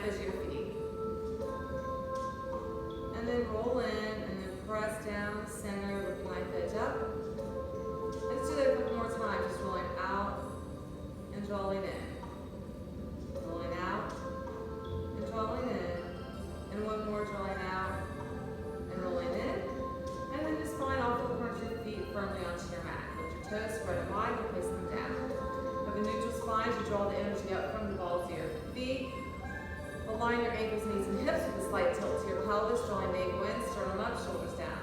edge of your feet. And then roll in and then press down the center with the knife edge up. Let's do that a couple more times, just rolling out and drawing in. Rolling out and drawing in. And one more, drawing out and rolling in. And then just find off the corners of your feet firmly onto your mat. Lift your toes, spread them wide, and place them down. With a neutral spine, you draw the energy up from the balls of your feet. Align your ankles, knees, and hips with a slight tilt to your pelvis, drawing navel in, sternum up, shoulders down.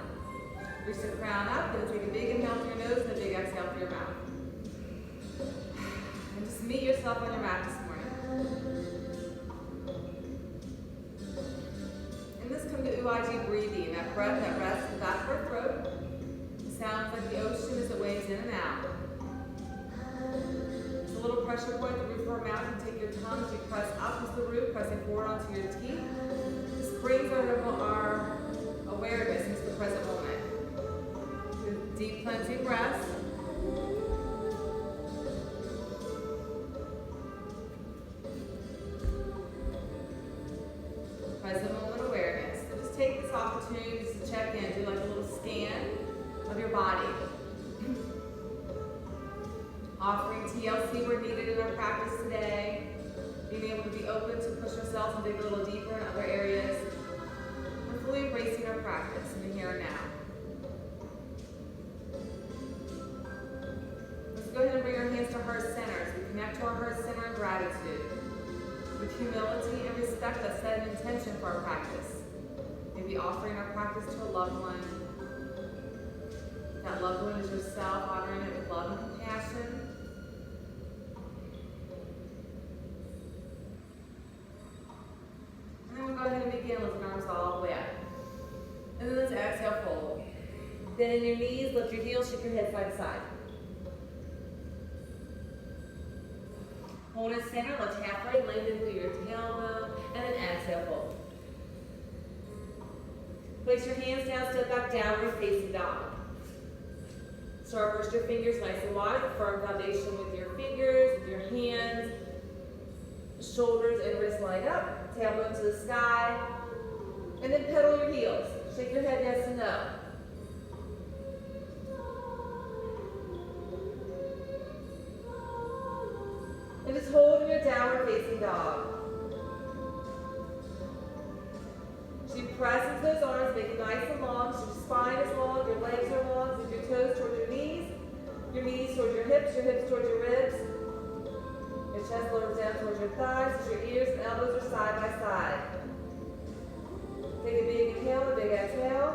Reach the crown up, then take a big inhale through your nose and a big exhale through your mouth. And just meet yourself on your mat this morning. And this comes to UIG breathing, that breath that rests in the back of our throat. It sounds like the ocean as it waves in and out. It's a little pressure point at the roof of our mouth, and take your tongue as you press up into the roof, pressing forward onto your teeth. This brings our awareness into the present moment. With deep cleansing breaths. Present moment awareness. So just take this opportunity just to check in, do like a little scan of your body. Offering TLC where needed in our practice today. Being able to be open to push ourselves and dig a little deeper in other areas. We're fully embracing our practice in the here and now. Let's go ahead and bring our hands to heart center as we connect to our heart center in gratitude. With humility and respect, let's set an intention for our practice. Maybe offering our practice to a loved one. That loved one is yourself, honoring it with love and compassion. And then we'll go ahead and begin lifting arms all the way up. And then let's exhale, fold. Bend in your knees, lift your heels, shake your head side to side. Hold in center, lift halfway, lengthen through your tailbone, and then exhale, fold. Place your hands down, step back, downward facing dog. Starburst your fingers nice and wide, firm foundation with your fingers, with your hands, shoulders and wrists lined up, tailbone to the sky, and then pedal your heels. Shake your head yes and no. And just hold in your downward facing dog. So you press into those arms, make it nice and long, so your spine is long, your legs are long, so your toes towards your knees towards your hips towards your ribs, your chest lowers down towards your thighs, so your ears and elbows are side by side. Take a big inhale, a big exhale.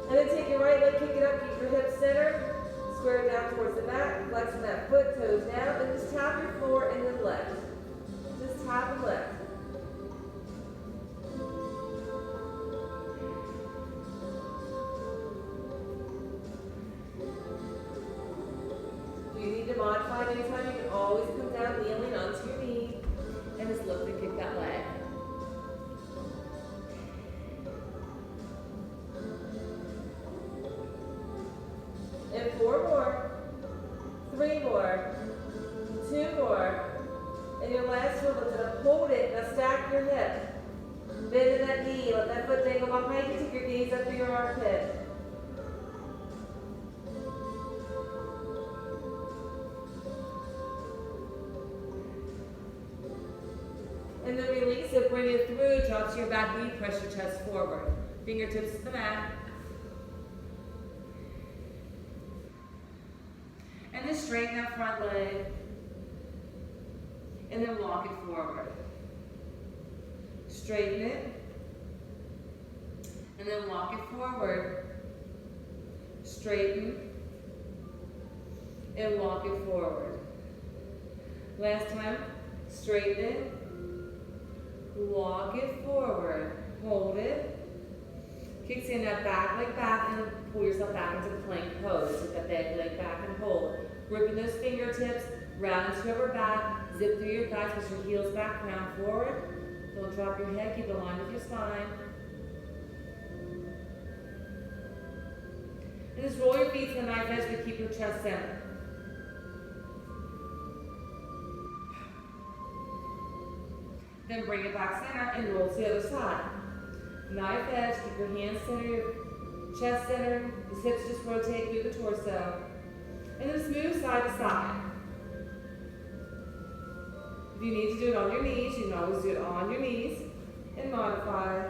And then take your right leg, kick it up, keep your hips centered, square it down towards the mat, flexing that foot, toes down, and just tap your floor and then lift. Just tap and lift. If you need to modify it anytime, you can always come down kneeling onto your knee and just lift and kick that leg. And 4 more, 3 more, 2 more, and your last one, lift it up, hold it, now stack your hip, bend in that knee, let that foot dangle behind you, take your gaze up to your armpit. And then release it, bring it through, drop to your back knee, press your chest forward, fingertips to the mat. And then straighten that front leg. And then walk it forward. Straighten it. And then walk it forward. Straighten. And walk it forward. Last time. Straighten it. Walk it forward. Hold it. Kick in that back leg back and then pull yourself back into plank pose. Take that back leg back and hold. Gripping those fingertips, round into your back, zip through your thighs, push your heels back, round forward. Don't drop your head, keep it aligned with your spine. And just roll your feet to the knife edge, but keep your chest centered. Then bring it back center and roll to the other side. Knife edge, keep your hands centered, chest centered, the hips just rotate through the torso. And just move side to side. If you need to do it on your knees, you can always do it on your knees and modify.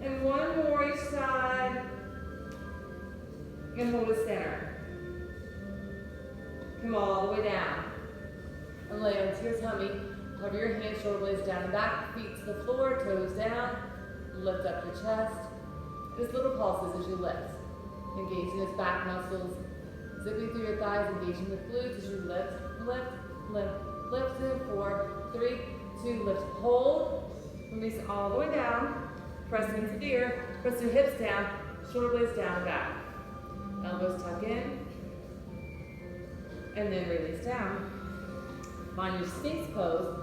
And one more each side. And hold it center. Come all the way down. And lay onto your tummy. Hover your hands, shoulder blades down and back, feet to the floor, toes down. Lift up your chest. Just little pulses as you lift. Engaging those back muscles. Zipping through your thighs, engaging the glutes as you lift, lift, lift, lift. 2, 4, 3, 2, lift, hold. Release all the way down. Press into the ear. Press your hips down, shoulder blades down and back. Elbows tuck in. And then release down. Find your Sphinx pose.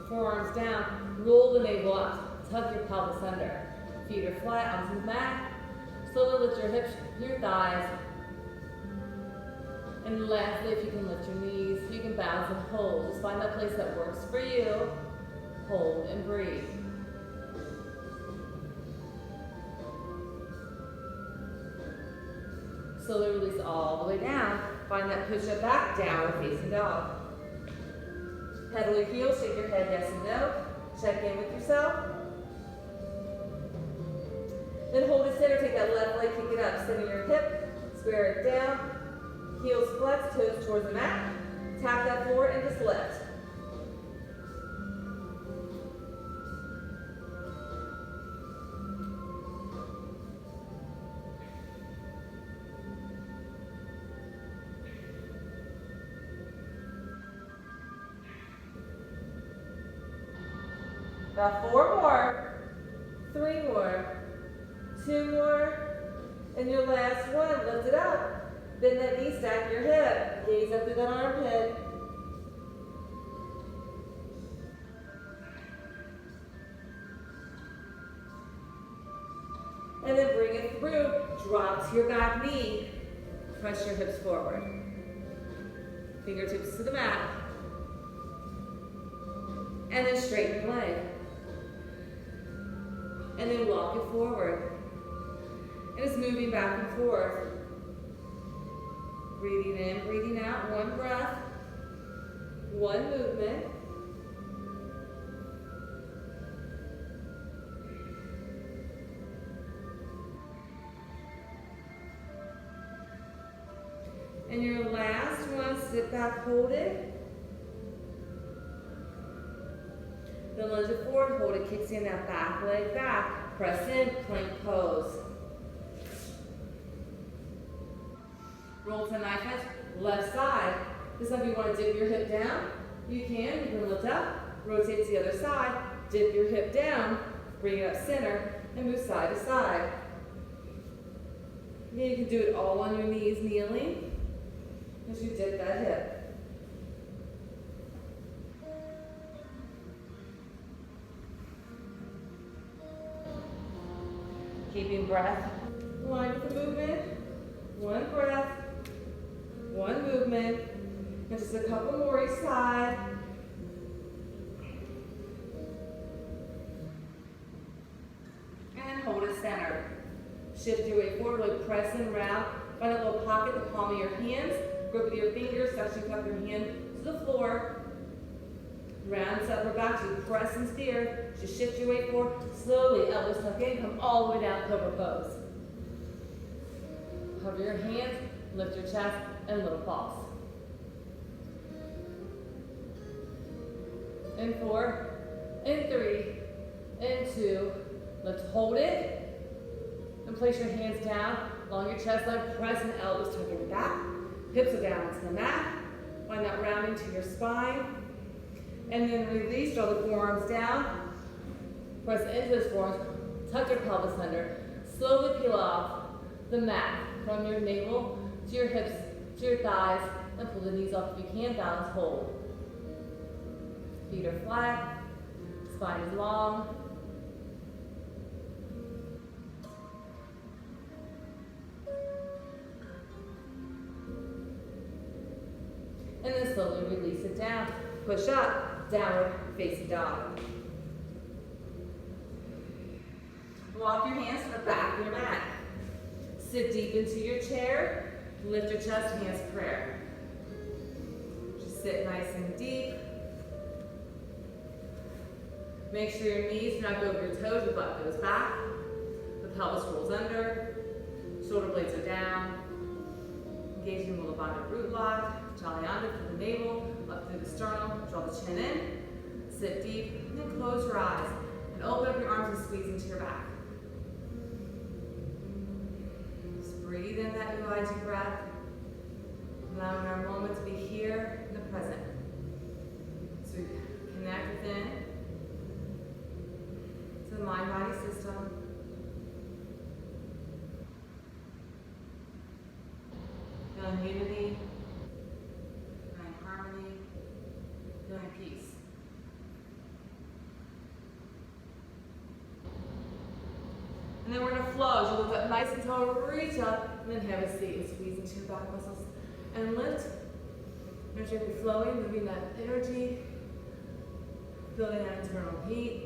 Forearms down. Roll the navel up. Tuck your pelvis under. Feet are flat onto the mat. Slowly lift your hips, your thighs. And lastly, if you can lift your knees, you can bounce and hold. Just find that place that works for you. Hold and breathe. Slowly release all the way down. Find that push-up back, downward facing dog. Pedal your heels, shake your head yes and no. Check in with yourself. Then hold it center, take that left leg, kick it up, center your hip, square it down, heels flex, toes towards the mat, tap that floor and just lift. About 4 more, 3 more, 2 more, and your last one. Lift it up. Bend that knee, stack your hip. Gaze up through that armpit. And then bring it through. Drop to your back knee. Press your hips forward. Fingertips to the mat. And then straighten your leg. And then walk it forward. And it's moving back and forth. Breathing in, breathing out. One breath. One movement. And your last one, sit back, hold it. Then lunge it forward, hold it, kicks in that back leg back. Press in, plank pose. Roll to knife edge, left side. This time if you want to dip your hip down, you can. You can lift up, rotate to the other side, dip your hip down, bring it up center, and move side to side. Again, you can do it all on your knees, kneeling, as you dip that hip. Keeping breath line with the movement. One breath, one movement, and just a couple more each side. And hold it centered. Shift your weight forward, really press and round. Find a little pocket, the palm of your hands. Grip with your fingers, suction cup your hand to the floor. Round to upper back, you press and steer. Just shift your weight forward. Slowly, elbows tuck in, come all the way down, cobra pose. Hover your hands, lift your chest, and little pulse. And 4, and 3, and 2. Let's hold it. And place your hands down along your chest line. Press and elbows tuck in back. Hips are down onto the mat. Find that rounding to your spine. And then release, draw the forearms down. Press into those forearms. Tuck your pelvis under. Slowly peel off the mat from your navel to your hips, to your thighs, and pull the knees off if you can. Balance, hold. Feet are flat. Spine is long. down, push up, downward facing dog. Walk your hands to the back of your mat. Sit deep into your chair, lift your chest, hands prayer. Just sit nice and deep. Make sure your knees do not go over your toes, your butt goes back, the pelvis rolls under, shoulder blades are down. Engaging Mula Bandha root lock, Jalayanda from the navel, up through the sternum, draw the chin in, sit deep, and then close your eyes, and open up your arms and squeeze into your back. Just breathe in that Ujjayi breath, allowing our moment to be here in the present. So we connect within to the mind-body system. Feeling unity, feeling harmony, feeling peace. And then we're going to flow. So look up nice and tall, reach up, and then have a seat and squeeze into your back muscles. And lift. Energy will be flowing, moving that energy, building that internal heat.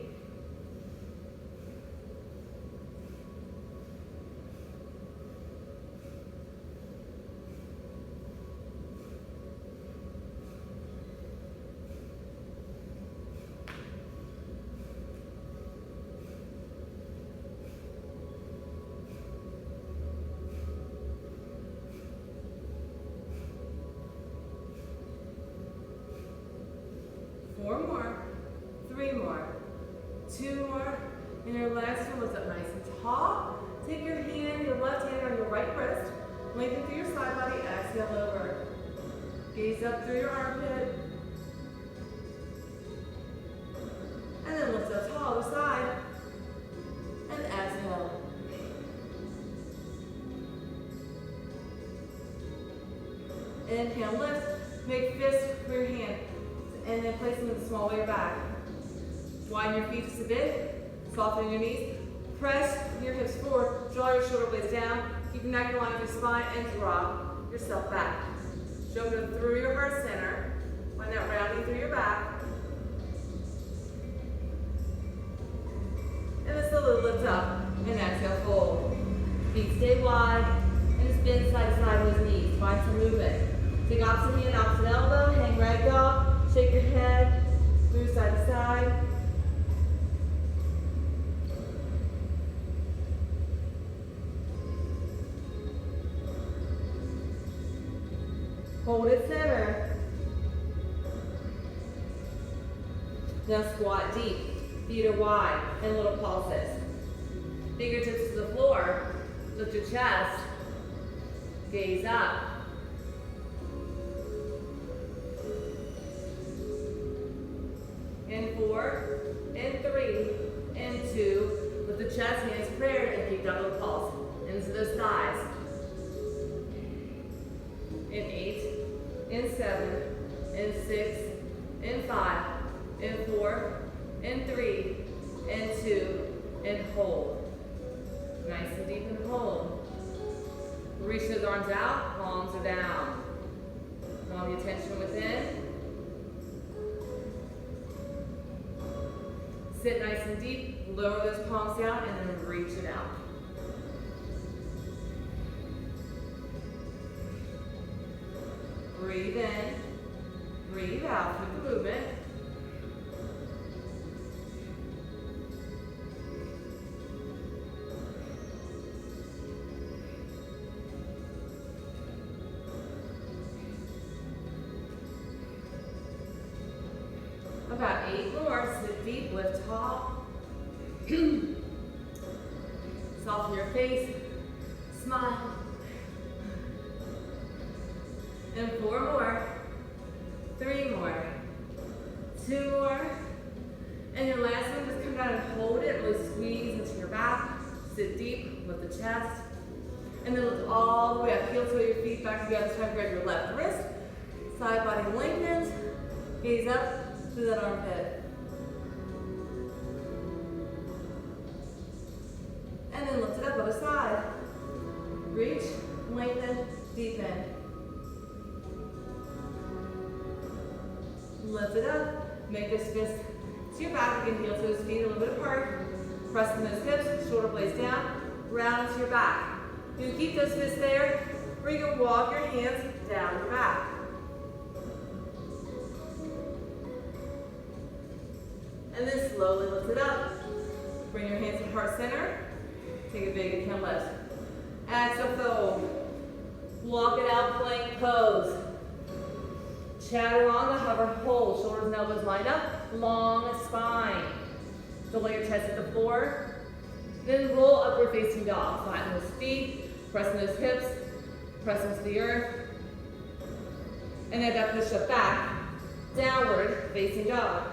Four more, three more, two more, and your last one lift up nice and tall. Take your hand, your left hand on your right wrist, lengthen through your side body, exhale over. Gaze up through your armpit, and then lift up tall, other side, and exhale. Inhale, lift, make fists for your hand. And then place them in the small of your back. Widen your feet just a bit, soften your knees, press your hips forward, draw your shoulder blades down, keep your neck in line with your spine, and drop yourself back. Shoulder through your heart center, find that rounding through your back. And then slowly lift up, and exhale, fold. Feet stay wide, and just bend side to side with those knees. Find some movement. Take opposite hand, opposite elbow, hang right dog. Shake your head, move side to side. Hold it center. Now squat deep. Feet are wide and little pulses. Fingertips to the floor. Lift your chest. Gaze up. In 4, in 3, in 2, with the chest, hands prayer, and keep double pulse into those thighs. In 8, in 7, in 6, in 5, in 4, in 3, in 2, and hold. Nice and deep and hold. Reach those arms out, palms are down. Draw the attention within. Sit nice and deep, lower those palms down, and then reach it out. Breathe in, breathe out through the movement. About 8 more, sit deep, lift tall. Soften your face, smile. And 4 more, 3 more, 2 more. And your last one, just come down and hold it, really squeeze into your back. Sit deep, lift the chest. And then lift all the way up, heel toe your feet back together. Try to grab your left wrist, side body lengthens, gaze up. Through that armpit. And then lift it up, other side. Reach, lengthen, deepen. Lift it up. Make those fists to your back. Again, heel toes, feet a little bit apart. Pressing those hips, shoulder blades down, round to your back. You can keep those fists there, or you can walk your hands down your back. And then slowly lift it up. Bring your hands to heart center. Take a big inhale, lift. Exhale, fold. Walk it out, plank pose. Chaturanga, hover, hold. Shoulders and elbows lined up. Long spine. Don't let your chest hit the floor. Then roll upward facing dog. Flatten those feet. Pressing those hips. Press into the earth. And then that push up back. Downward facing dog.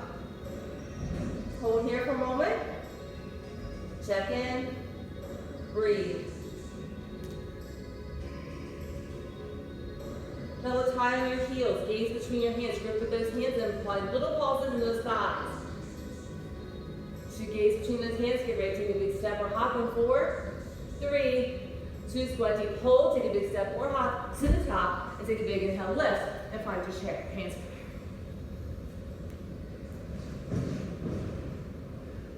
Hold here for a moment. Check in. Breathe. Now look high on your heels. Gaze between your hands. Grip with those hands and apply little pulses in those thighs. As you gaze between those hands, get ready to take a big step or hop in 4, 3, 2, squat deep, hold, take a big step or hop to the top, and take a big inhale, lift, and find your chair. Hands up.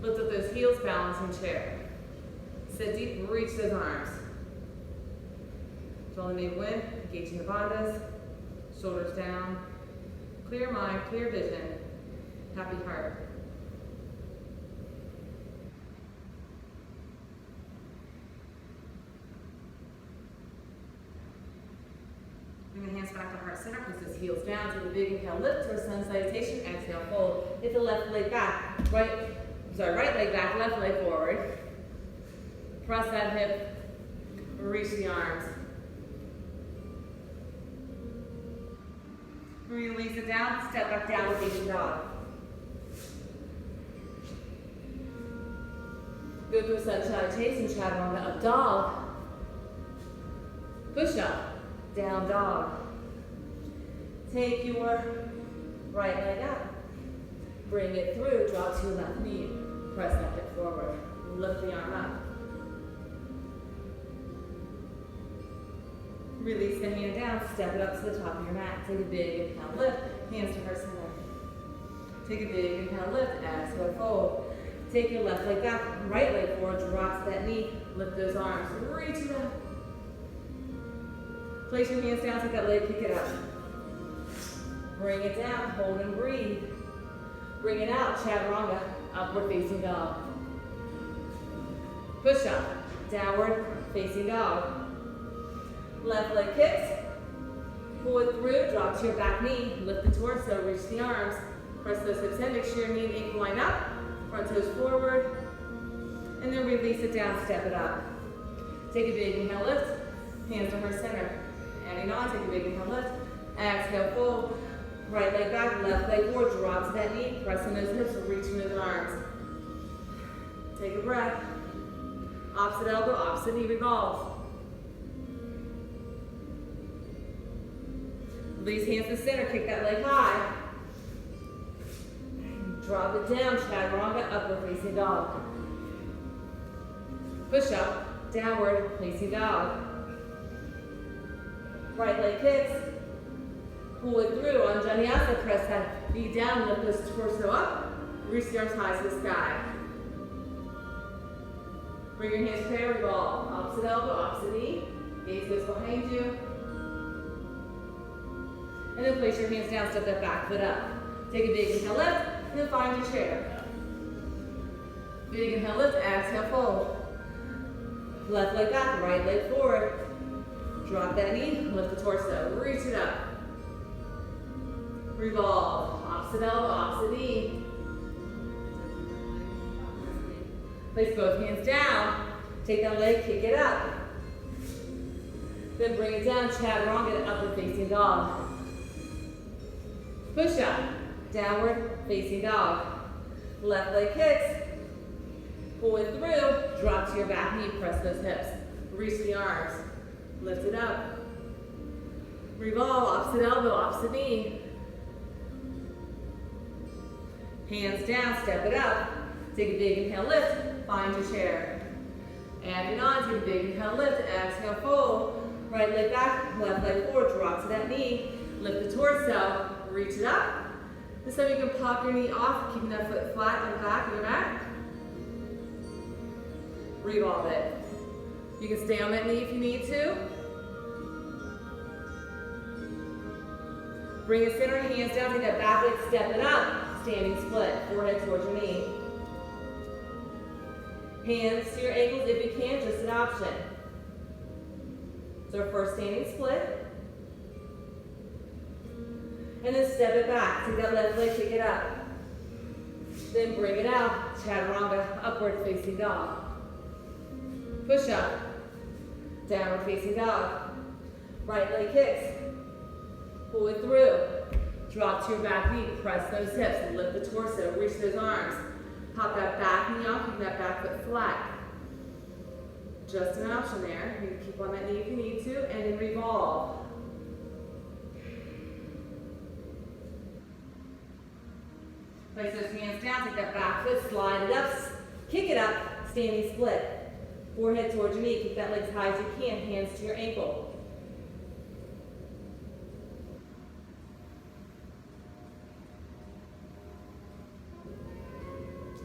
Lift up those heels, balancing chair. Sit deep, reach those arms. Draw the navel in, engaging the bandhas, shoulders down. Clear mind, clear vision, happy heart. Bring the hands back to heart center, press those heels down, take a big inhale, lift to a sun salutation, exhale, fold. Hit the left leg back, right leg back, left leg forward. Press that hip, reach the arms. Release it down, step back down with facing dog. Go to a sun salutation, chaturanga up dog. Push up, down dog. Take your right leg up. Bring it through, drop to your left knee. Press that hip forward. Lift the arm up. Release the hand down, step it up to the top of your mat. Take a big inhale, lift, hands to heart center. Take a big inhale, lift, exhale, fold. Take your left leg back, right leg forward, drop to that knee, lift those arms, reach it up. Place your hands down, take that leg, kick it up. Bring it down, hold and breathe. Bring it out, chaturanga, upward facing dog. Push up, downward facing dog. Left leg kicks, pull it through, drop to your back knee, lift the torso, reach the arms, press those hips in, make sure your knee and ankle line up, front toes forward, and then release it down, step it up. Take a big inhale, lift, hands to heart center. Adding on, take a big inhale, lift, exhale, fold, right leg back, left leg forward, drop to that knee, pressing those hips, reaching those arms. Take a breath, opposite elbow, opposite knee, revolve. Release hands to center, kick that leg high. Drop it down, chaturanga, upward facing dog. Push up, downward facing dog. Right leg kicks. Pull it through on vinyasa, press that knee down, lift this torso up. Reach the arms high to the sky. Bring your hands to prayer, revolve. Opposite elbow, opposite knee. Gaze goes behind you. And then place your hands down, step that back foot up. Take a big inhale, lift, and then find your chair. Big inhale, lift, exhale, fold. Left leg back, right leg forward. Drop that knee, lift the torso, reach it up. Revolve, opposite elbow, opposite knee. Place both hands down, take that leg, kick it up. Then bring it down, chaturanga, upward facing dog. Push up, downward facing dog. Left leg kicks. Pull it through, drop to your back knee, press those hips. Reach the arms, lift it up. Revolve, opposite elbow, opposite knee. Hands down, step it up. Take a big inhale, lift, find your chair. Adding on, take a big inhale, lift, exhale, fold. Right leg back, left leg forward, drop to that knee. Lift the torso, reach it up. This time you can pop your knee off, keeping that foot flat on the back of your mat. Revolve it. You can stay on that knee if you need to. Bring it center, hands down, take that back leg, step it up. Standing split, forehead towards your knee. Hands to your ankles if you can, just an option. So our first standing split. And then step it back. Take that left leg, take it up. Then bring it out. Chaturanga, upward facing dog. Push up. Downward facing dog. Right leg kicks. Pull it through. Drop to your back knee. Press those hips. Lift the torso. Reach those arms. Pop that back knee off. Keep that back foot flat. Just an option there. You can keep on that knee if you need to. And then revolve. Place those hands down. Take that back foot. Slide it up. Kick it up. Standing split. Forehead towards your knee. Keep that leg as high as you can. Hands to your ankle.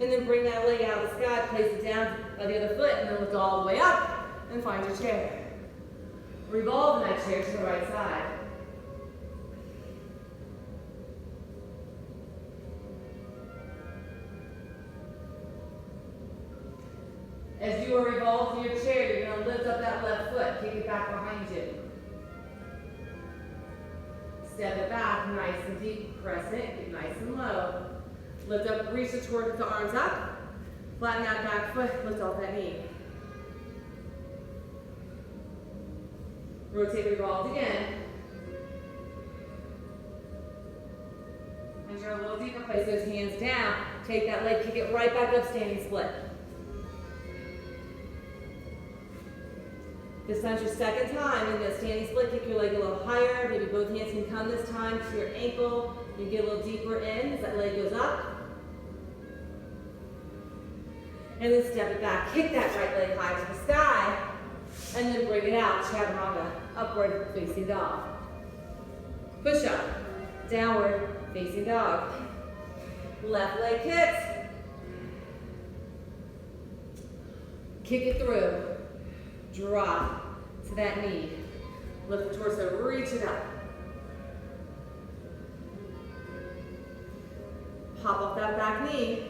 And then bring that leg out of the sky, place it down by the other foot, and then lift all the way up, and find your chair. Revolve in that chair to the right side. As you are revolved in your chair, you're going to lift up that left foot, kick it back behind you. Step it back, nice and deep, press it, get nice and low. Lift up, reach the torso with the arms up. Flatten that back foot, lift off that knee. Rotate, revolve again. As you're a little deeper, place those hands down. Take that leg, kick it right back up, standing split. This time's your second time in the standing split. Kick your leg a little higher. Maybe both hands can come this time to your ankle. You get a little deeper in as that leg goes up. And then step it back. Kick that right leg high to the sky. And then bring it out. Chaturanga. Upward facing dog. Push up. Downward facing dog. Left leg kicks. Kick it through. Drop to that knee. Lift the torso. Reach it up. Pop off that back knee.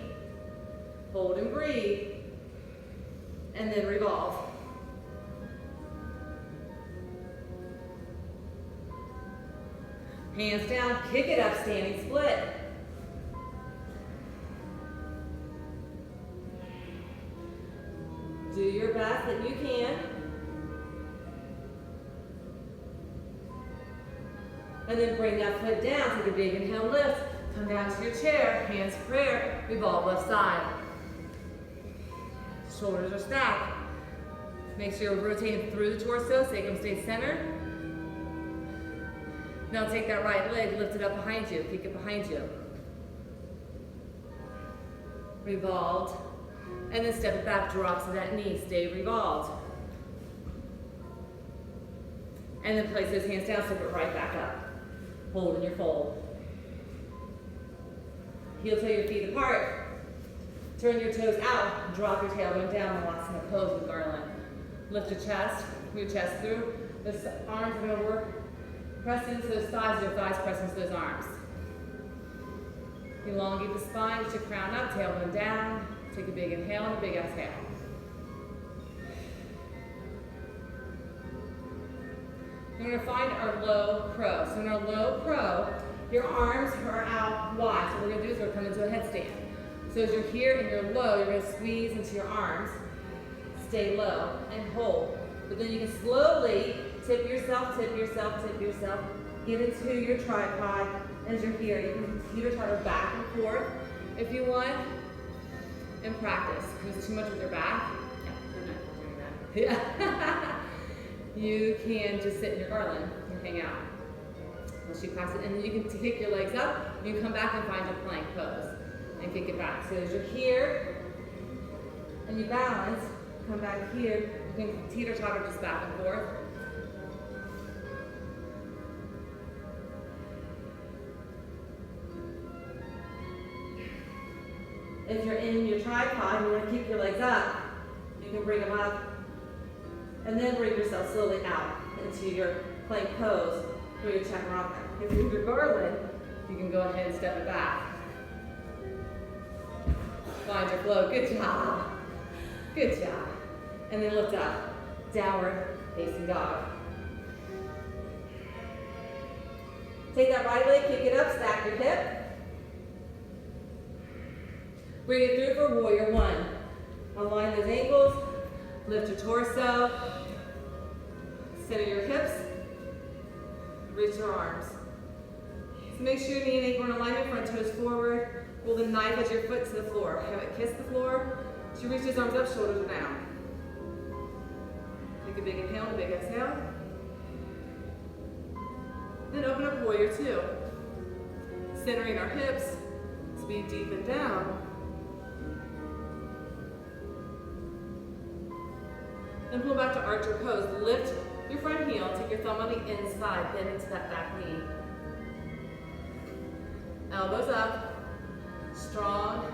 Hold and breathe. And then revolve. Hands down, kick it up, standing split. Do your best that you can. And then bring that foot down, take a big inhale, lift. Come down to your chair, hands prayer, revolve left side. Shoulders are stacked. Make sure you're rotating through the torso so you can stay centered. Now take that right leg, lift it up behind you, kick it behind you. Revolved. And then step it back, drop to that knee, stay revolved. And then place those hands down, step it right back up. Hold in your fold. Heel toe your feet apart. Turn your toes out. Drop your tailbone down. Asana pose with garland. Lift your chest. Move your chest through. The arms are going to work. Press into those thighs. Your thighs press into those arms. Elongate the spine. Get your crown up. Tailbone down. Take a big inhale and a big exhale. We're going to find our low crow. So in our low crow, your arms are out wide. So what we're going to do is we're going to come into a headstand. So as you're here and you're low, you're going to squeeze into your arms. Stay low and hold. But then you can slowly tip yourself, tip yourself, tip yourself. Get into your tripod as you're here. You can teeter-totter back and forth if you want. And practice. If it's too much with your back, yeah, you can just sit in your garland and hang out. Once you pass it, and then you can kick your legs up, you can come back and find your plank pose and kick it back. So as you're here and you balance, come back here, you can teeter-totter just back and forth. If you're in your tripod, you want to keep your legs up, you can bring them up and then bring yourself slowly out into your plank pose through your chaturanga. If you're in your garland, you can go ahead and step it back. Find your flow. Good job. Good job. And then lift up. Downward facing dog. Take that right leg, kick it up, stack your hip. Bring it through for warrior one. Align those ankles, lift your torso, center your hips, reach your arms. So make sure your knee and ankle are in alignment, front toes forward. Pull the knife edge of your foot to the floor. Have it kiss the floor. So you reach those arms up, shoulders are down. Take a big inhale and a big exhale. Then open up warrior two. Centering our hips, speed deep and down. Then pull back to archer pose. Lift your front heel, take your thumb on the inside, bend into that back knee. Elbows up, strong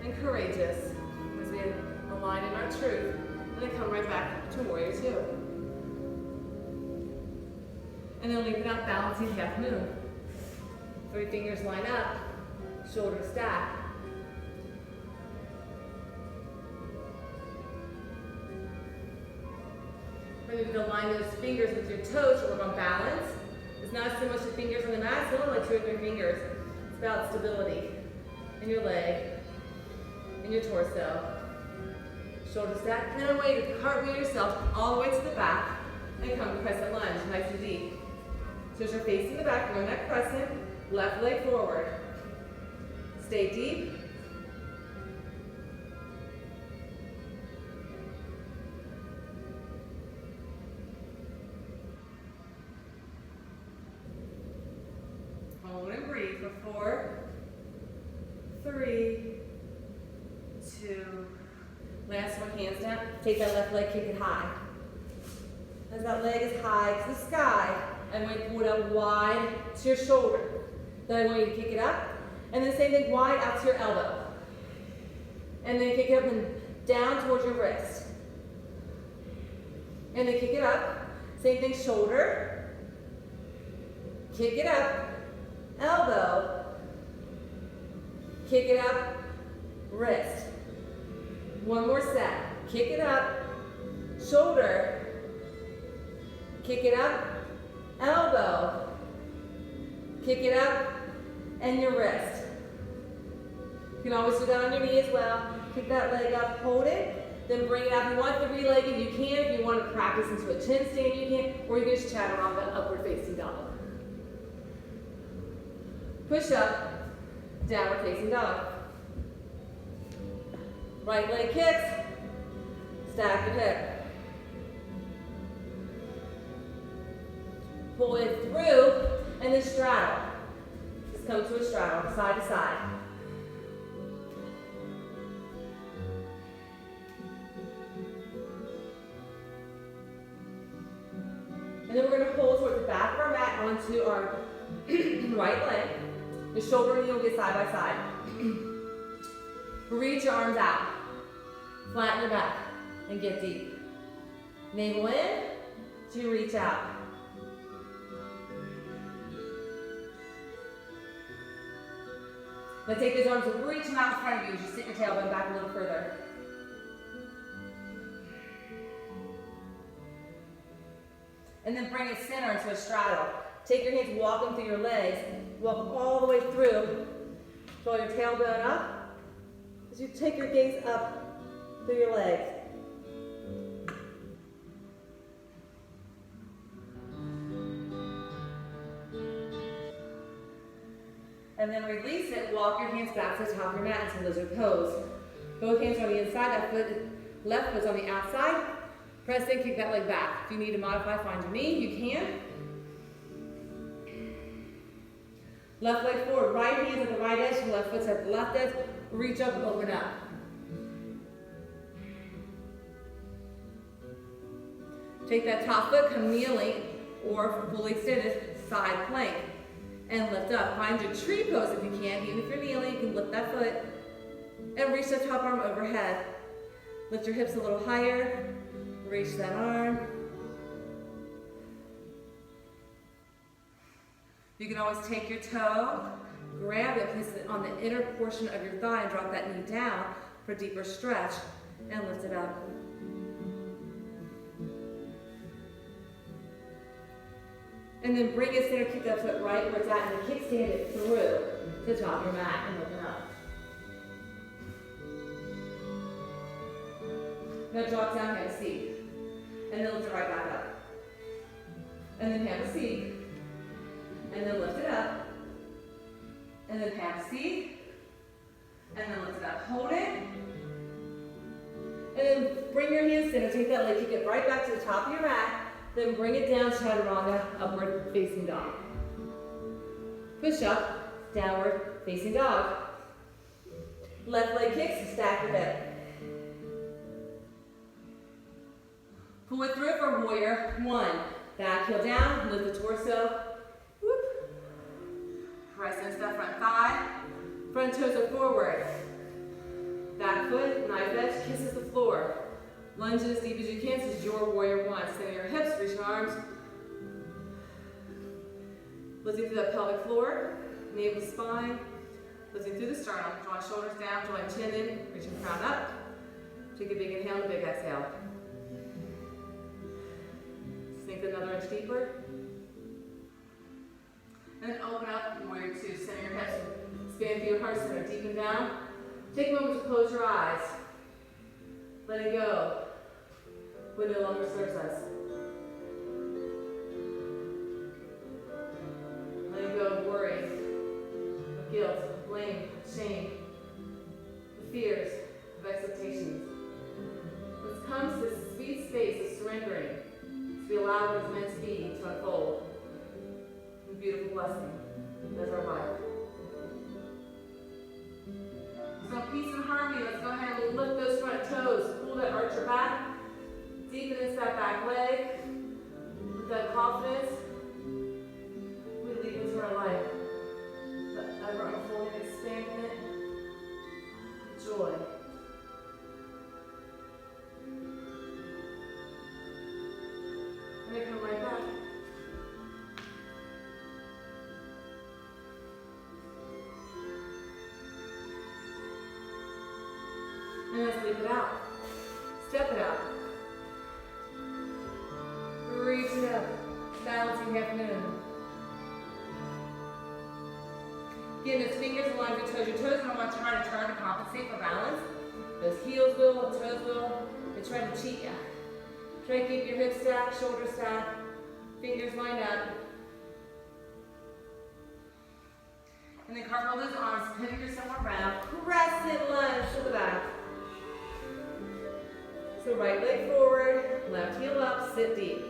and courageous as we align in our truth. And then come right back to warrior two. And then leave it out, balancing half moon. 3 fingers line up, shoulders stack. Maybe you can align those fingers with your toes to work on balance. It's not so much the fingers on the mat, it's only like 2 or 3 fingers. It's about stability in your leg, in your torso. Shoulder stack, and then a way to cartwheel yourself all the way to the back and come to crescent lunge, nice and deep. So as you're facing the back, roll that crescent, left leg forward. Stay deep. Hold and breathe for 4, 3, 2. Last one, hands down. Take that left leg, kick it high. As that leg is high to the sky, I want you to pull it out wide to your shoulder. Then I want you to kick it up. And then same thing, wide out to your elbow. And then kick it up and down towards your wrist. And then kick it up. Same thing, shoulder. Kick it up. Elbow. Kick it up. Wrist. One more set. Kick it up. Shoulder. Kick it up. Elbow. Kick it up. And your wrist. You can always do that on your knee as well. Kick that leg up, hold it, then bring it up. If you want the three-legged, you can. If you want to practice into a chin stand, you can. Or you can just chaturanga, upward facing dog. Push up, downward facing dog. Right leg kicks, stack your hip. Pull it through, and then straddle. Just come to a straddle, side to side. And then we're going to pull towards the back of our mat onto our right leg. The shoulder and knee will get side by side. Reach your arms out. Flatten your back and get deep. Navel in to reach out. Now take those arms and reach them out in front of you. Just sit your tailbone back a little further. And then bring it center into a straddle. Take your hands, walk them through your legs. Walk them all the way through. Draw your tailbone up. As you take your gaze up through your legs. And then release it. Walk your hands back to the top of your mat into lizard pose. Both hands are on the inside. That foot, left foot's on the outside. Press in, kick that leg back. If you need to modify, find your knee, you can. Left leg forward, right hand's at the right edge, left foot's at the left edge. Reach up and open up. Take that top foot, come kneeling, or fully extended, side plank. and lift up. Find your tree pose if you can. Even if you're kneeling, you can lift that foot and reach the top arm overhead. Lift your hips a little higher. Reach that arm. You can always take your toe, grab it, place it on the inner portion of your thigh and drop that knee down for a deeper stretch and lift it up. And then bring it center, kick that foot right where it's at, and then kickstand it through to the top of your mat and open up. Now drop down, have a seat. And then lift it right back up. And then have a seat. And then lift it up. And then have a seat. And then lift it up. Hold it. And then bring your hands center, take that leg, kick it right back to the top of your mat. Then bring it down, chaturanga, upward facing dog. Push up, downward facing dog. Left leg kicks, stack your hip. Pull it through for warrior one. Back heel down, lift the torso. Whoop. Press into that front thigh. Front toes are forward. Back foot, knife edge, kisses the floor. Lunge in as deep as you can. This is your warrior one. Center your hips, reach your arms. Lifting through that pelvic floor, navel, spine. Lifting through the sternum. Draw shoulders down, drawing chin in, reaching crown up. Take a big inhale and a big exhale. Sink another inch deeper. And then open up, warrior two. Center your hips, expand through your heart center, deepen down. Take a moment to close your eyes. Let it go. What no longer serves us. Letting go of worry, of guilt, of blame, of shame, of fears, of expectations. This comes to sweet space of surrendering, to be allowed what it's meant to be, to unfold. A beautiful blessing. That's our life. So peace and harmony. Let's go ahead and lift those front toes. Pull that archer back. Deepen into that back leg. With that confidence, we leap into our life. That ever unfolding expandment. Joy. And then come right back. And let's leap it out. Step it out. Reach it up. Balancing half moon. Again, those fingers align with your toes. Your toes don't want to try to turn to compensate for balance. Those heels will, toes will. They're trying to cheat you. Try to keep your hips stacked, shoulders stacked, fingers lined up. And then cartwheel those arms, pivot yourself around. Crescent lunge to the back. So right leg forward, left heel up, sit deep.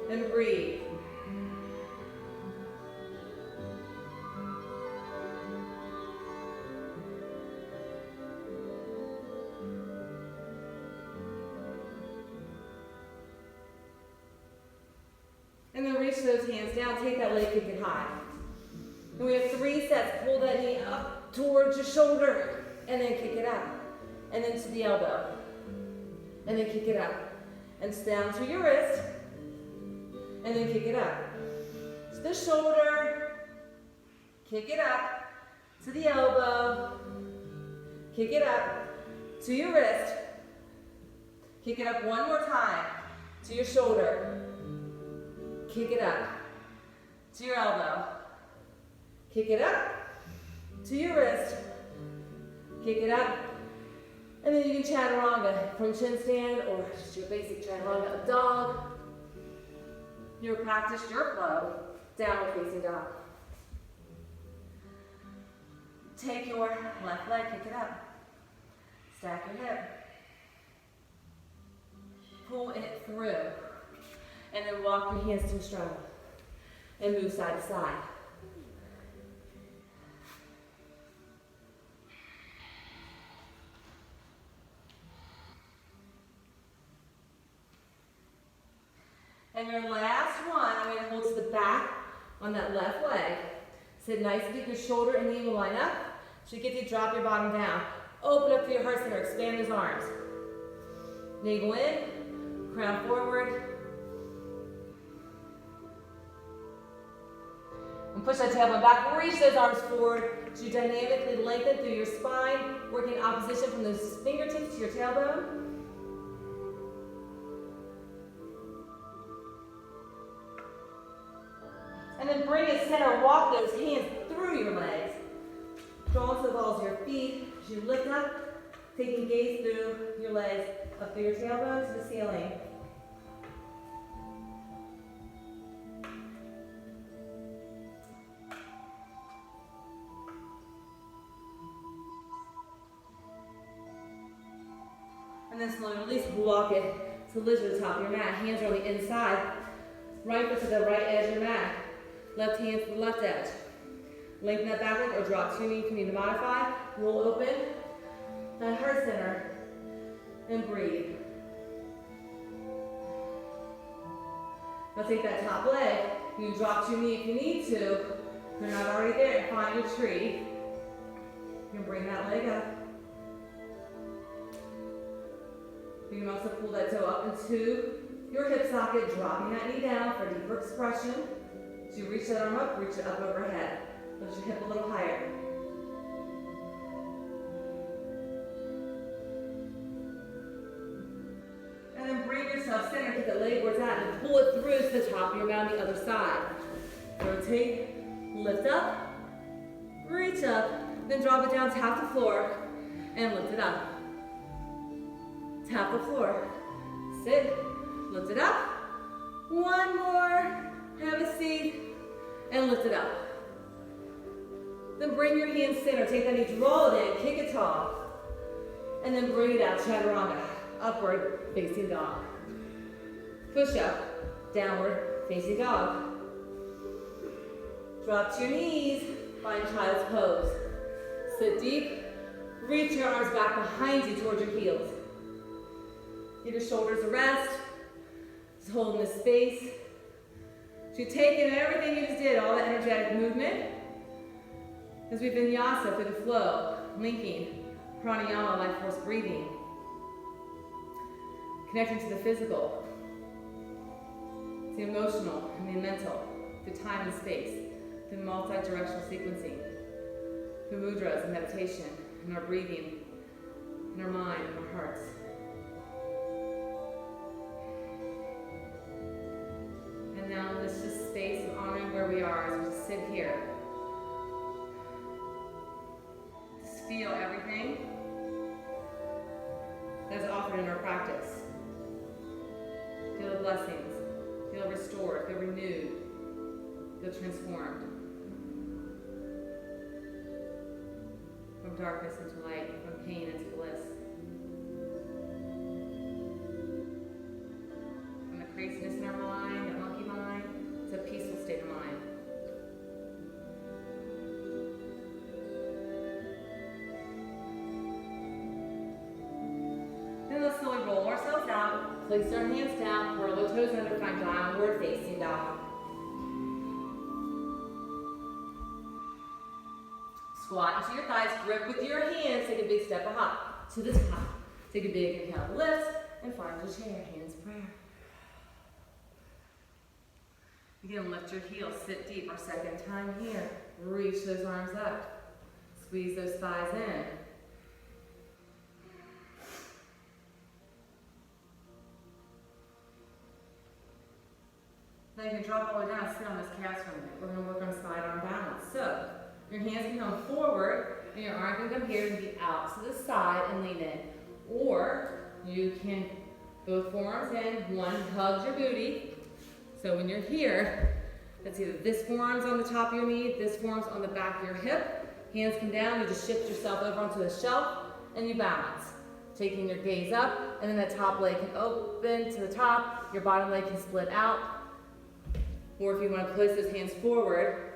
And breathe. And then reach those hands down, take that leg, kick it high. And we have 3 sets. Pull that knee up towards your shoulder, and then kick it up. And then to the elbow. And then kick it up. And down to your wrist. And then kick it up. To the shoulder. Kick it up. To the elbow. Kick it up. To your wrist. Kick it up one more time. To your shoulder. Kick it up. To your elbow. Kick it up. To your wrist. Kick it up. And then you can chaturanga from chin stand or just your basic chaturanga of dog. Your practice, your flow, downward facing dog. Take your left leg, kick it up. Stack your hip. Pull it through. And then walk your hands to a straddle. And move side to side. And your last one, I'm going to hold to the back on that left leg. Sit nice and deep, your shoulder and knee will line up. Should get you to drop your bottom down. Open up to your heart center, expand those arms. Navel in, crown forward. And push that tailbone back, reach those arms forward. As you dynamically lengthen through your spine, working opposition from those fingertips to your tailbone. And then bring it center, walk those hands through your legs. Draw into the balls of your feet. As you lift up, taking gaze through your legs, up through your tailbone to the ceiling. And then slowly release, walk it to lift to the top of your mat. Hands are on the inside. Right foot to the right edge of your mat. Left hand to the left edge. Lengthen that back leg or drop to your knee if you need to modify. Roll open that heart center and breathe. Now take that top leg. You can drop to your knee if you need to. If you're not already there, find your tree. You can bring that leg up. You can also pull that toe up into your hip socket, dropping that knee down for deeper expression. So you reach that arm up, reach it up overhead. Lift your hip a little higher. And then bring yourself center, get the leg where it's at, and pull it through to the top of your mat on the other side. Rotate, lift up, reach up, then drop it down, tap the floor, and lift it up. Tap the floor. Sit, lift it up. One more, have a seat, and lift it up. Then bring your hands center, take that knee, draw it in, kick it tall. And then bring it out, chaturanga, upward facing dog. Push up, downward facing dog. Drop to your knees, find child's pose. Sit deep, reach your arms back behind you towards your heels. Give your shoulders a rest. Just holding this space. So you take in everything you just did, all the energetic movement. As we vinyasa through the flow, linking pranayama, life force breathing. Connecting to the physical, the emotional, and the mental, through time and space, through multi-directional sequencing, through mudras and meditation, and our breathing, and our mind, and our hearts. And now in this just space of honoring where we are as we just sit here. Just feel everything that's offered in our practice. Feel the blessings, feel restored, feel renewed, feel transformed. From darkness into light, from pain into bliss. From the craziness in our mind, that monkey mind, to a peaceful state of mind. Then let's slowly roll ourselves out, place our hands down, curl the toes under, find downward facing dog. Squat into your thighs, grip with your hands, take a big step up to the top. Take a big inhale, lift, and find your chair, hands prayer. Again, lift your heels, sit deep, our second time here. Reach those arms up, squeeze those thighs in. Now you can drop all the way down, sit on this calf for a minute. We're going to work on side arm balance. So, your hands can come forward, and your arm can come here and be out to the side and lean in. Or, you can, both forearms in, one hugs your booty. So when you're here, it's either this forearm's on the top of your knee, this forearm's on the back of your hip. Hands come down, you just shift yourself over onto the shelf, and you balance. Taking your gaze up, and then that top leg can open to the top, your bottom leg can split out. Or if you want to place those hands forward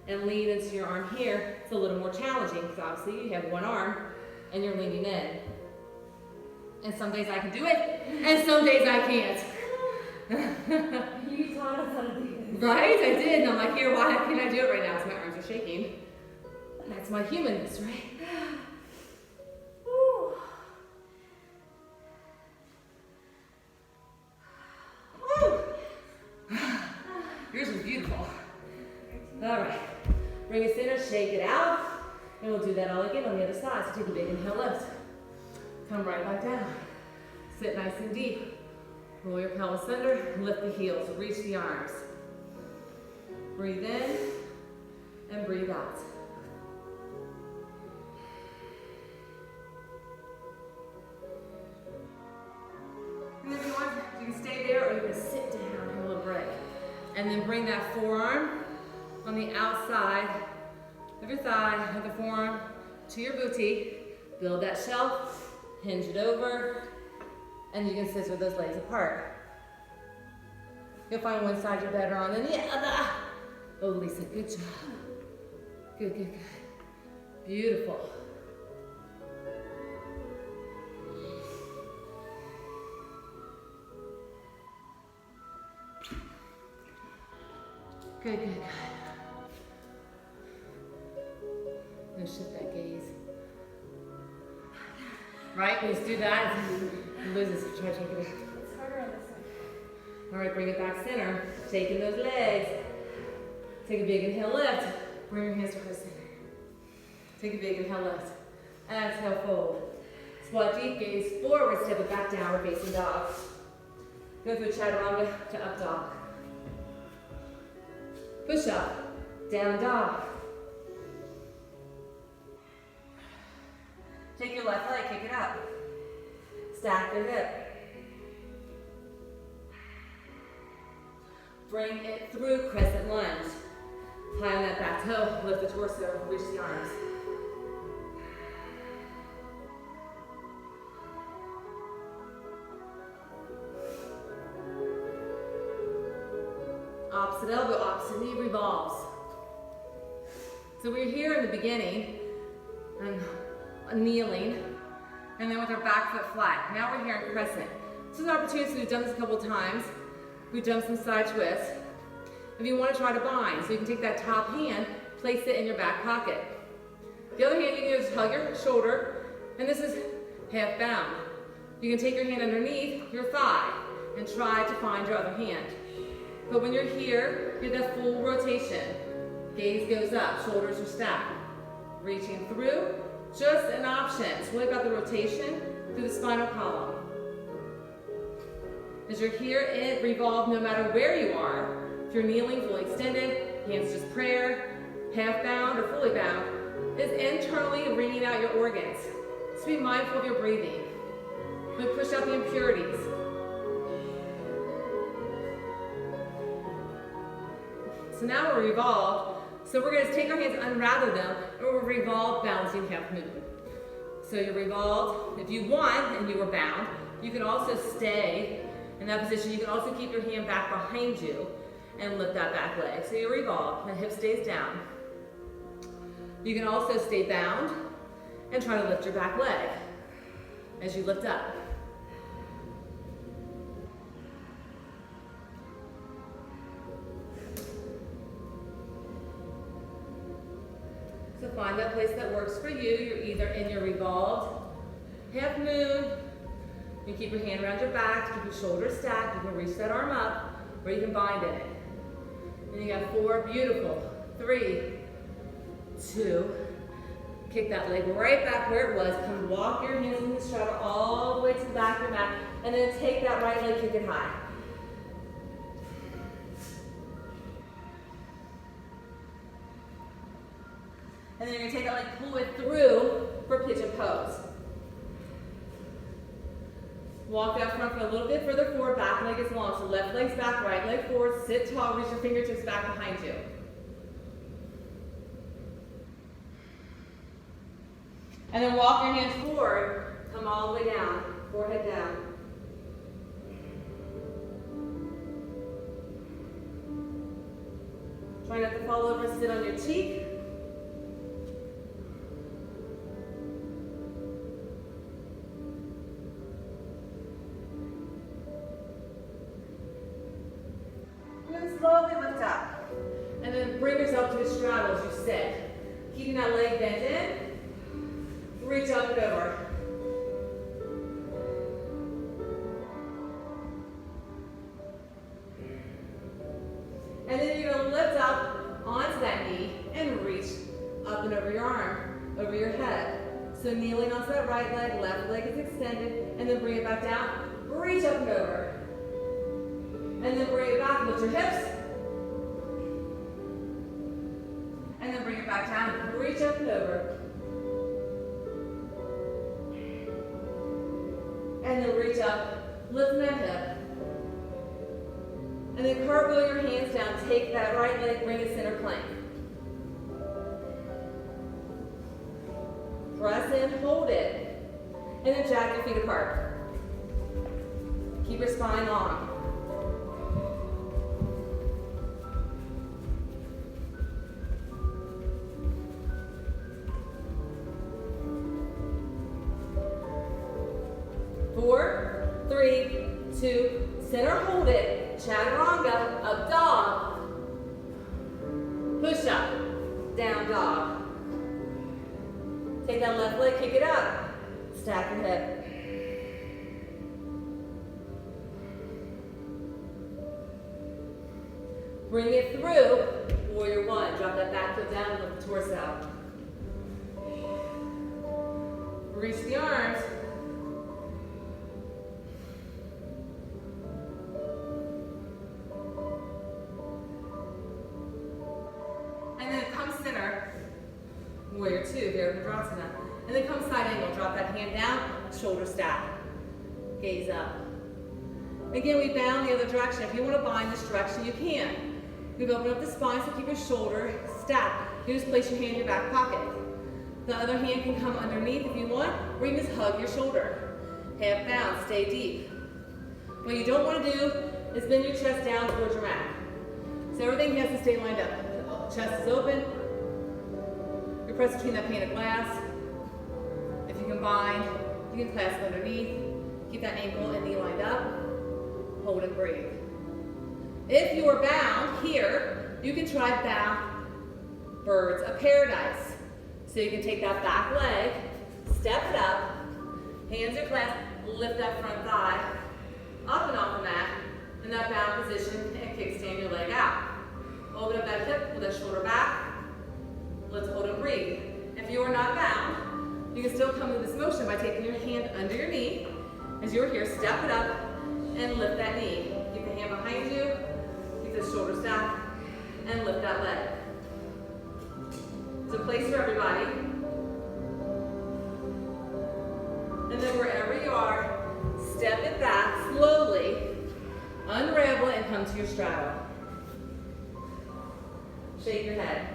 and lean into your arm here, it's a little more challenging because obviously you have one arm and you're leaning in. And some days I can do it, and some days I can't. You taught us how to do this. Right? I did. And I'm like, here, why can't I do it right now? Because my arms are shaking. That's my humanness, right? Woo. Woo. Yours was beautiful. All right. Bring it center, shake it out. And we'll do that all again on the other side. So take a big inhale, lift. Come right back down. Sit nice and deep. Roll your pelvis under, lift the heels, reach the arms. Breathe in and breathe out. And if you want, you can stay there or you can sit down, have a little break. And then bring that forearm on the outside of your thigh, of the forearm to your booty. Build that shelf, hinge it over, and you can scissor those legs apart. You'll find one side you're better on than the other. Oh, Lisa, good job. Good, good, good. Beautiful. Good, good, good. I'm gonna shift that gaze. Right, let's do that. Lose this, try to take it out. It's harder on this side. All right, bring it back center. Shaking those legs. Take a big inhale, lift. Bring your hands to heart center. Take a big inhale, lift. Exhale, fold. Squat deep, gaze forward, step it back down, we're facing dog. Go through chaturanga to up dog. Push up, down dog. Take your left leg, kick it up. Stack the hip. Bring it through crescent lunge. High on that back toe, lift the torso, reach the arms. Opposite elbow, opposite knee revolves. So we're here in the beginning, and kneeling, and then with our back foot flat. Now we're here in crescent. This is an opportunity, so we've done this a couple times. We've done some side twists. If you want to try to bind, so you can take that top hand, place it in your back pocket. The other hand you can just hug your shoulder, and this is half bound. You can take your hand underneath your thigh and try to find your other hand. But when you're here, you get that full rotation. Gaze goes up, shoulders are stacked. Reaching through, just an option. So what about the rotation through the spinal column? As you're here, it revolves no matter where you are. If you're kneeling, fully extended, hands just prayer, half bound or fully bound, is internally wringing out your organs. So be mindful of your breathing. We push out the impurities. So now we're revolved. So we're going to take our hands, unrather them, and we'll revolve, balancing half moon. So you're revolved. If you want, and you were bound, you can also stay in that position. You can also keep your hand back behind you and lift that back leg. So you're revolved, the hip stays down. You can also stay bound and try to lift your back leg as you lift up. So find that place that works for you. You're either in your revolved half moon. You keep your hand around your back, keep your shoulders stacked. You can reach that arm up, or you can bind in it. And you got 4, beautiful. 3, 2. Kick that leg right back where it was. Come walk your hands in the straddle all the way to the back of your mat, and then take that right leg, kick it high. And then you're gonna take that leg, pull it through for pigeon pose. Walk that front foot a little bit further forward, back leg is long. So left leg's back, right leg forward, sit tall, reach your fingertips back behind you. And then walk your hands forward, come all the way down, forehead down. Try not to fall over, sit on your cheek. And then slowly lift up. then bring yourself to a straddle as you sit. Keeping that leg bent in. Reach up and over. And then you're going to lift up onto that knee and reach up and over your arm, over your head. So kneeling onto that right leg, left leg is extended, and then bring it back down. Reach up and over. And then bring it back, lift your hips. And then bring it back down, reach up and over. And then reach up, lift that hip. And then cartwheel your hands down, take that right leg, bring it center plank. Press in, hold it, and then jab your feet apart. Keep your spine long. Four, three, two, center, hold it. Chaturanga, up dog. Push up, down dog. Take that left leg, kick it up. Stack your hip. Bring it through, warrior one. Drop that back foot down and lift the torso. Reach the arms. And then come center, warrior two, Virabhadrasana. And then come side angle, drop that hand down, shoulder stack. Gaze up. Again, we bound the other direction. If you want to bind this direction, you can. We've opened up the spine, so keep your shoulder stacked. You just place your hand in your back pocket. The other hand can come underneath if you want, or you can just hug your shoulder. Half bound, stay deep. What you don't want to do is bend your chest down towards your mat. So everything has to stay lined up. Chest is open. You're pressed between that pane of glass. If you can bind, you can clasp underneath. Keep that ankle and knee lined up. Hold and breathe. If you are bound here, you can try back birds of paradise. So you can take that back leg, step it up, hands are clasped, lift that front thigh up and off the mat in that bound position and kickstand your leg out. Open up that hip, pull that shoulder back. Let's hold and breathe. If you are not bound, you can still come to this motion by taking your hand under your knee. As you're here, step it up and lift that knee. Keep the hand behind you, keep the shoulder stacked, and lift that leg. It's a place for everybody. And then wherever you are, step it back slowly, unravel it, and come to your straddle. Shake your head.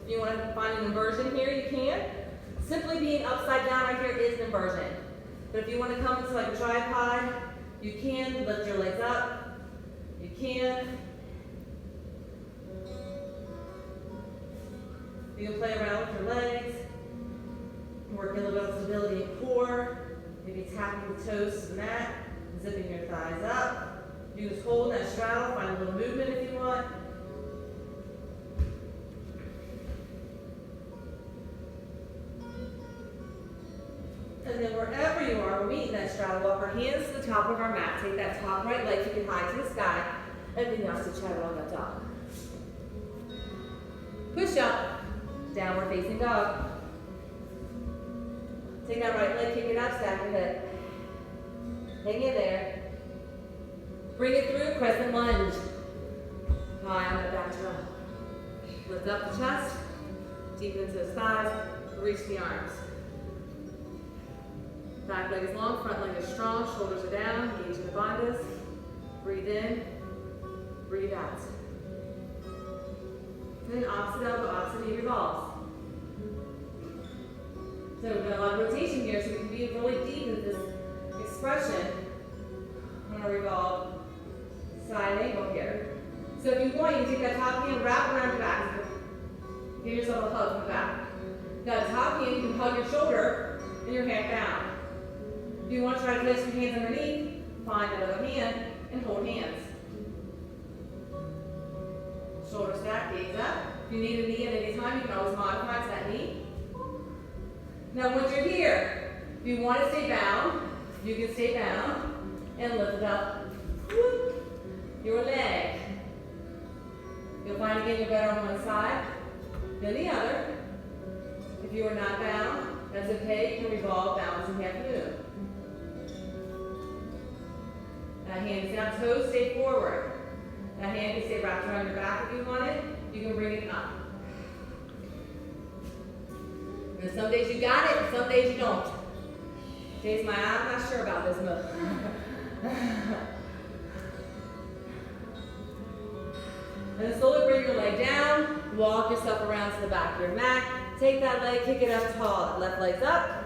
If you want to find an inversion here, you can. Simply being upside down right here is an inversion. But if you want to come into like a tripod, you can. Lift your legs up. You can. You can play around with your legs. Work a little bit of stability in core. Maybe tapping the toes to the mat. Zipping your thighs up. You just hold that straddle, find a little movement if you want. And then wherever you are, we're meeting that straddle. Walk our hands to the top of our mat. Take that top right leg, you can high to the sky, and vinyasa chaturanga dog. Push up, downward facing dog. Take that right leg, kick it up, stack your hip. Hang in there. Bring it through, crescent lunge. High on that back toe. Lift up the chest, deep into the thighs, reach the arms. Back leg is long, front leg is strong, shoulders are down, engage in the bandhas. Breathe in, breathe out. And then opposite elbow, opposite knee revolves. So we've got a lot of rotation here, so we can be really deep in this expression. I'm going to revolve side angle here. So if you want, you can take that top hand, wrap around your back. Give yourself a hug from the back. That top hand, you can hug your shoulder and your hand down. If you want to try to place your hands underneath, find another hand and hold hands. Shoulder stack, gaze up. If you need a knee at any time, you can always modify to that knee. Now once you're here, if you want to stay bound, you can stay bound and lift up your leg. You'll find again you're better on one side than the other. If you are not bound, that's okay. You can revolve, balance, and half move. That hand is down, toes stay forward. That hand can stay wrapped around your back if you want it. You can bring it up. And some days you got it, and some days you don't. Days I'm not sure about this move. And then slowly bring your leg down, walk yourself around to the back of your mat. Take that leg, kick it up tall. That left leg's up.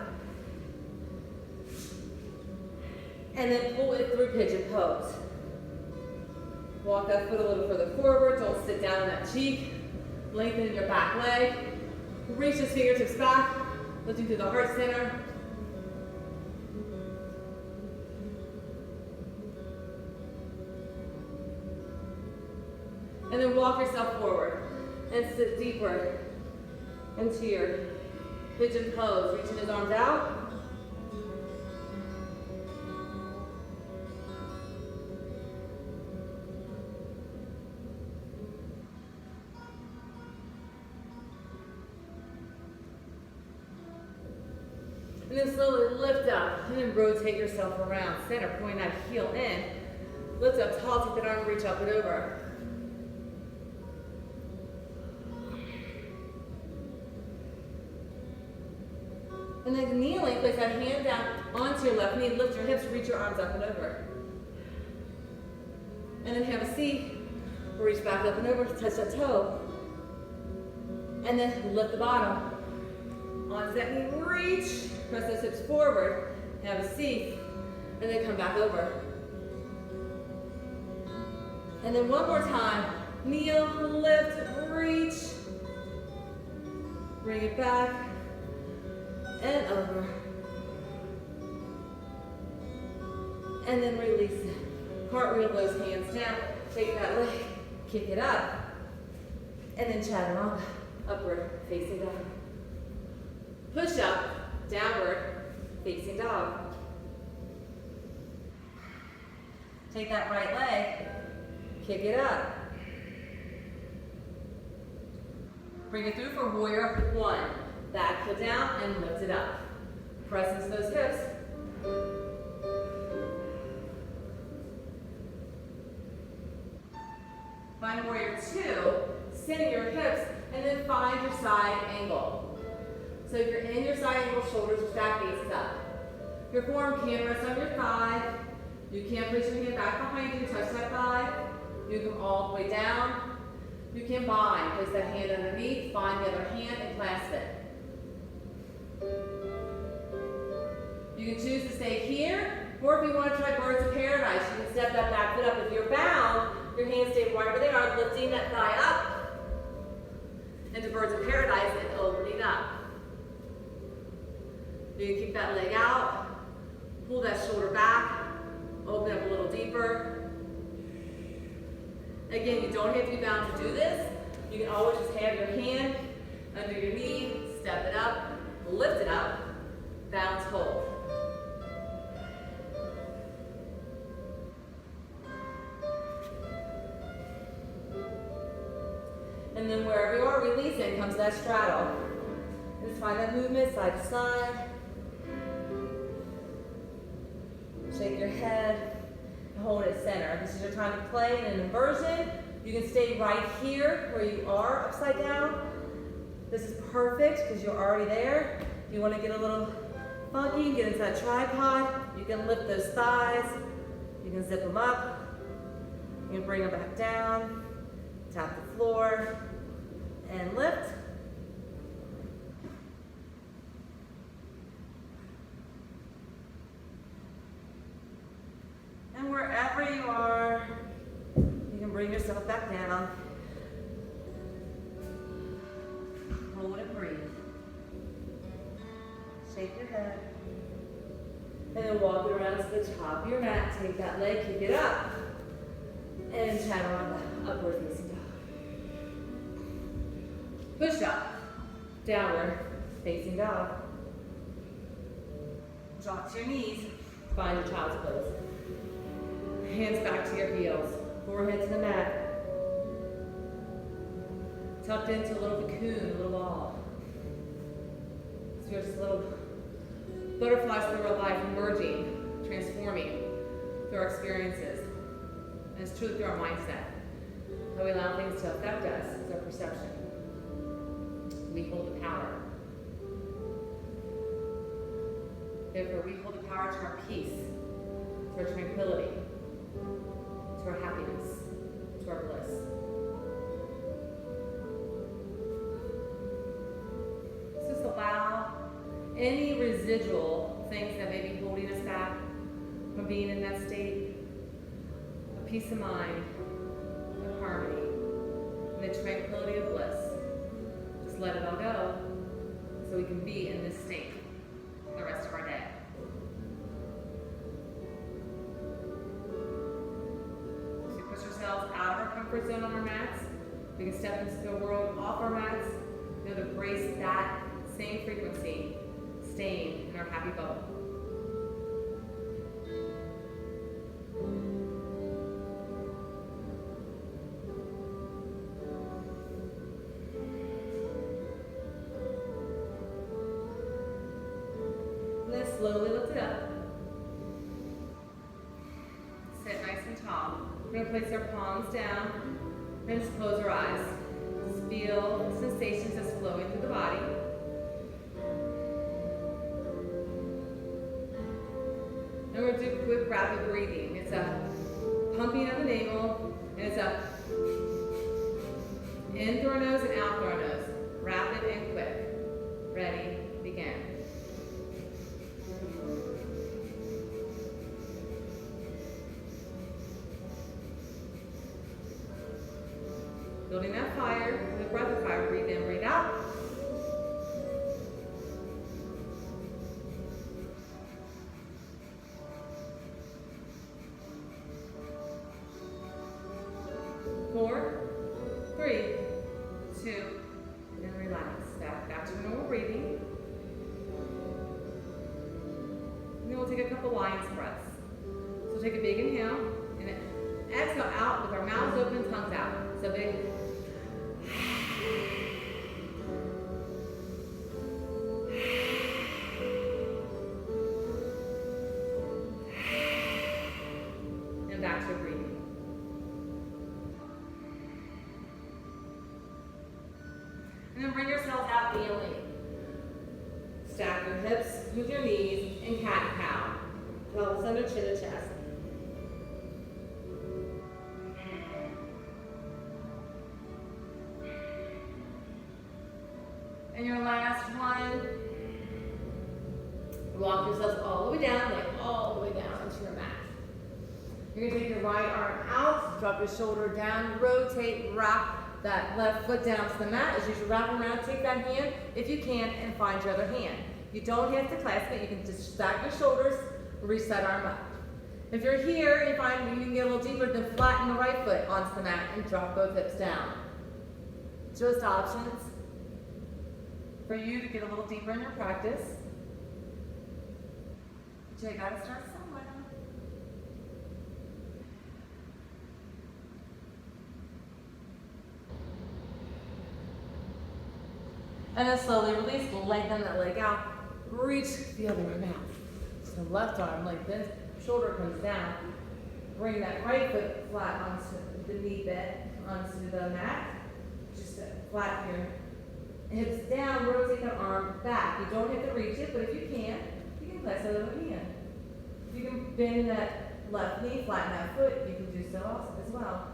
And then pull it through pigeon pose. Walk that foot a little further forward. Don't sit down on that cheek. Lengthen your back leg. Reach those fingertips back. Lifting through the heart center. And then walk yourself forward and sit deeper into your pigeon pose. Reaching his arms out. And then slowly lift up and then rotate yourself around. Center, point that heel in. Lift up tall, take that arm, reach up and over. And then kneeling, place that hand down onto your left knee, lift your hips, reach your arms up and over. And then have a seat, reach back up and over, touch that toe. And then lift the bottom. Onto that knee, reach, press those hips forward, have a seat, and then come back over. And then one more time, kneel, lift, reach, bring it back, and over. And then release it. Cartwheel those hands down, take that leg, kick it up, and then chaturanga, upward, facing dog. Push up, downward, facing dog. Take that right leg, kick it up. Bring it through for warrior one. Back foot down and lift it up. Press into those hips. Find warrior two, center your hips, and then find your side angle. So if you're in your side angle, shoulders are stacked, gaze up. Your forearm can rest on your thigh. You can place your hand back behind you, touch that thigh. You come all the way down. You can bind, place that hand underneath, find the other hand and clasp it. You can choose to stay here, or if you want to try birds of paradise, you can step that back foot up. If you're bound, your hands stay right where they are, lifting that thigh up into birds of paradise and opening up. You can keep that leg out, pull that shoulder back, open up a little deeper. Again, you don't have to be bound to do this. You can always just have your hand under your knee, step it up, lift it up, bounce, hold. And then wherever you are, releasing, comes that straddle. Just find that movement side to side. Shake your head and hold it center. This is your time to play in an inversion. You can stay right here where you are, upside down. This is perfect because you're already there. If you want to get a little funky, get into that tripod, you can lift those thighs. You can zip them up. You can bring them back down. Tap the floor and lift. And wherever you are, you can bring yourself back down. Hold and breathe. Shake your head. And then walk it around to the top of your mat. Take that leg, kick it up. And chaturanga, upward facing dog. Push up, downward, facing dog. Drop to your knees, find your child's pose. Hands back to your heels, forehead to the mat. Tucked into a little cocoon, a little ball. So you're just little butterflies through our life, emerging, transforming through our experiences. And it's truly through our mindset. How we allow things to affect us is our perception. We hold the power. Therefore, we hold the power to our peace, to our tranquility, to our happiness, to our bliss. So just allow any residual things that may be holding us back from being in that state of peace of mind, of harmony, and the tranquility of bliss. Just let it all go so we can be in this state the rest of our day. So we push ourselves out of our comfort zone on our mats. We can step into the world off our mats, to embrace that same frequency, staying in our happy bubble. And then slowly lift it up. Sit nice and tall. We're going to place our palms down and just close our eyes. Just feel the sensations that's flowing through the body. And we're going to do quick rapid breathing. It's a pumping of the navel, and it's a in through our nose and out through our nose. Rapid and quick. Ready, begin. Building that fire, with a breath of fire, breathe in, breathe out. Four, three, two, and relax. Back to normal breathing. And then we'll take a couple lion's breaths. So take a big inhale, and then exhale out with our mouths open, tongues out. So big. And back to breathing. And then bring yourselves out kneeling. Stack your hips with your knees and cat and cow. Pelvis under chin and chest. And your last one, walk yourselves all the way down, like all the way down into your mat. You're gonna take your right arm out, drop your shoulder down, rotate, wrap that left foot down to the mat. As you wrap around, take that hand, if you can, and find your other hand. You don't have to clasp it, you can just stack your shoulders, reach that arm up. If you're here, you find you can get a little deeper, then flatten the right foot onto the mat and drop both hips down. Just options for you to get a little deeper in your practice. But you gotta start somewhere. And then slowly release, lengthen that leg out, reach the other arm out. So left arm lengthens, shoulder comes down. Bring that right foot flat onto the knee bed, onto the mat. Just flat here. Hips down, rotate the arm back. You don't have to reach it, but if you can place that other hand. If you can bend that left knee, flatten that foot, you can do so also as well.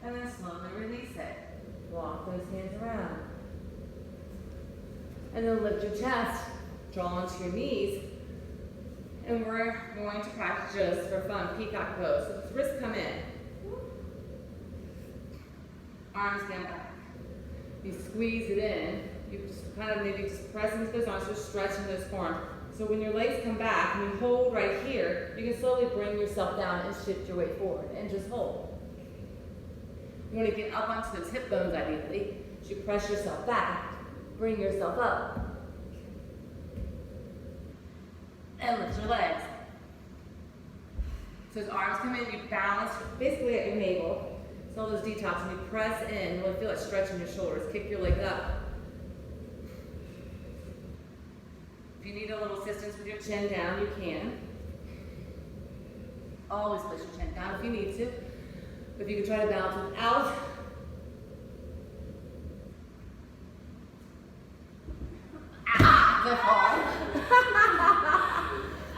And then slowly release it. Walk those hands around. And then lift your chest. Draw onto your knees. And we're going to practice just for fun, peacock pose. So the wrists come in. Arms stand back. You squeeze it in. You just kind of maybe just press into those arms, just stretching those forearms. So when your legs come back and you hold right here, you can slowly bring yourself down and shift your weight forward and just hold. You want to get up onto those hip bones ideally. As you press yourself back, bring yourself up. And lift your legs. So as arms come in, you balance basically at your navel. So all those detox, and you press in, you really feel it stretching your shoulders. Kick your leg up. If you need a little assistance with your chin down, you can. Always place your chin down if you need to. But if you can try to balance without. The fall.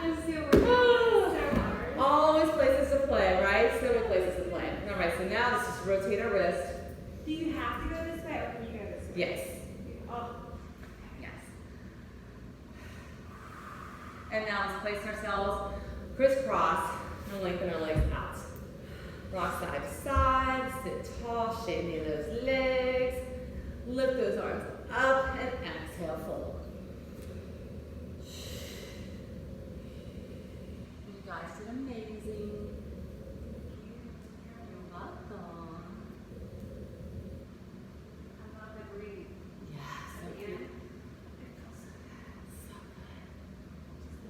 I'm super hard. Always places to play, right? So many places to play. All right, so now let's just rotate our wrist. Do you have to go this way or can you go this way? Yes. Oh. Yes. And now let's place ourselves crisscross and lengthen our legs out. Rock side to side, sit tall, straighten those legs. Lift those arms up and exhale, fold. You guys did amazing. You're welcome. I love the breathe. Yes, thank you. So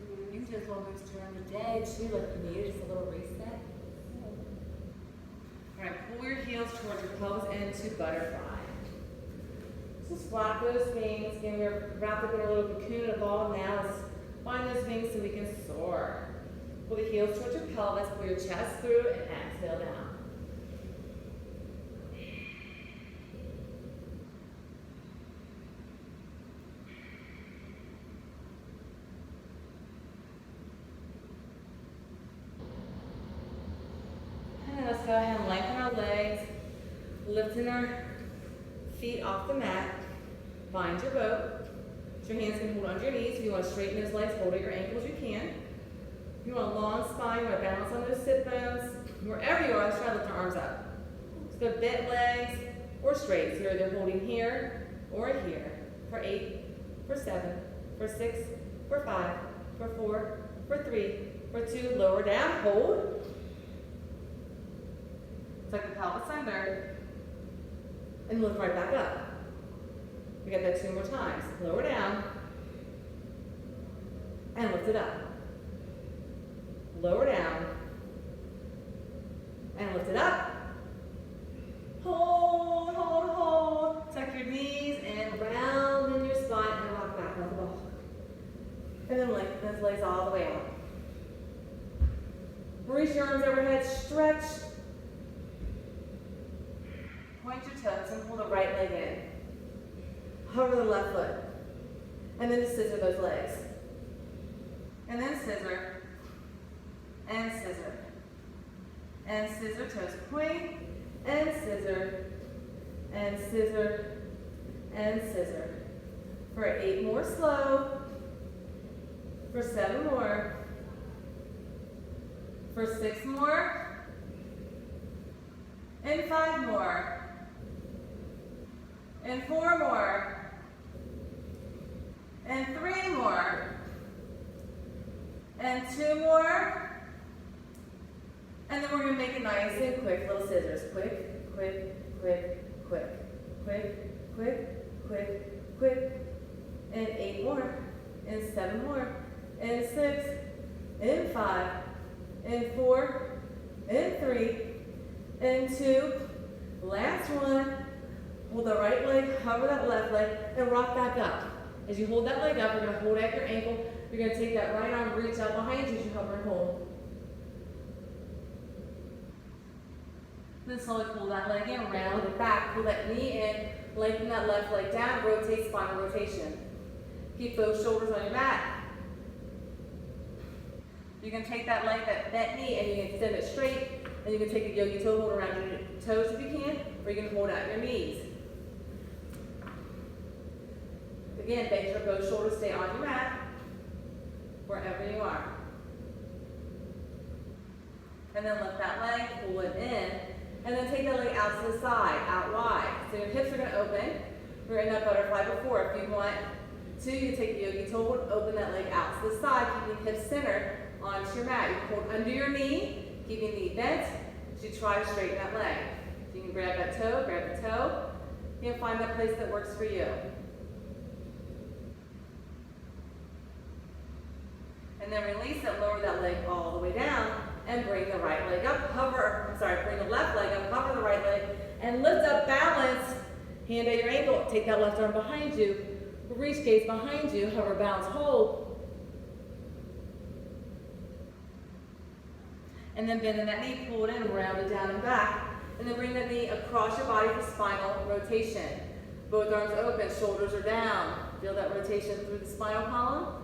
good. You can do as little moves during the day too, like you need, just a little reset. All right, pull your heels towards your pelvis into butterfly. Just flap those wings. Again, we're wrapped up in a little cocoon, a ball. Now let's find those wings so we can soar. Pull the heels towards your pelvis, pull your chest through, and exhale down. And let's go ahead and lengthen our legs, lifting our feet off the mat. Find your boat. So your hands can hold under your knees. If you want to straighten those legs, hold at your ankles, you can. If you want a long spine, you want to balance on those sit bones. Wherever you are, let's try to lift our arms up. So they're bent legs or straight. So you're either holding here or here. For 8, for 7, for 6, for 5, for 4, for 3, for 2. Lower down, hold. Tuck the pelvis under. And lift right back up. We got that 2 more times. Lower down. And lift it up. Lower down. And lift it up. Hold, hold, hold. Tuck your knees and round in your spine and rock back like a ball. And then lengthen those legs all the way out. Reach your arms overhead, stretch. Point your toes and pull the right leg in. Hover the left foot. And then just scissor those legs. And then scissor. And scissor. And scissor, toes point. And scissor. And scissor. And scissor. For 8 more slow. For 7 more. For 6 more. And 5 more. And 4 more. And 3 more. And 2 more. And then we're going to make it nice and quick. Little scissors. Quick, quick, quick, quick. Quick, quick, quick, quick. And 8 more. And 7 more. And 6. And 5. And 4. And 3. And 2. Last one. Hold the right leg, hover that left leg, and rock back up. As you hold that leg up, you're going to hold at your ankle. You're going to take that right arm, reach out behind you as you hover and hold. Then slowly pull that leg in, round it back, pull that knee in, lengthen that left leg down, rotate spinal rotation. Keep those shoulders on your mat. You can take that leg, that bent knee, and you can extend it straight, and you can take a yogi toe hold around your toes if you can, or you can hold out your knees. Again, make sure both shoulders stay on your mat, wherever you are. And then lift that leg, pull it in, and then take that leg out to the side, out wide. So your hips are going to open. We were in that butterfly before. If you want to, you take the yogi toe hold, open that leg out to the side, keeping hips centered onto your mat. You can hold under your knee, keeping the knee bent. So you try to straighten that leg. So you can grab that toe, grab the toe. You can find that place that works for you. And then release it, lower that leg all the way down, and bring the right leg up, bring the left leg up, hover the right leg, and lift up, balance, hand at your ankle, take that left arm behind you, reach gaze behind you, hover, balance, hold. And then bend in that knee, pull it in, round it down and back, and then bring that knee across your body for spinal rotation. Both arms open, shoulders are down. Feel that rotation through the spinal column.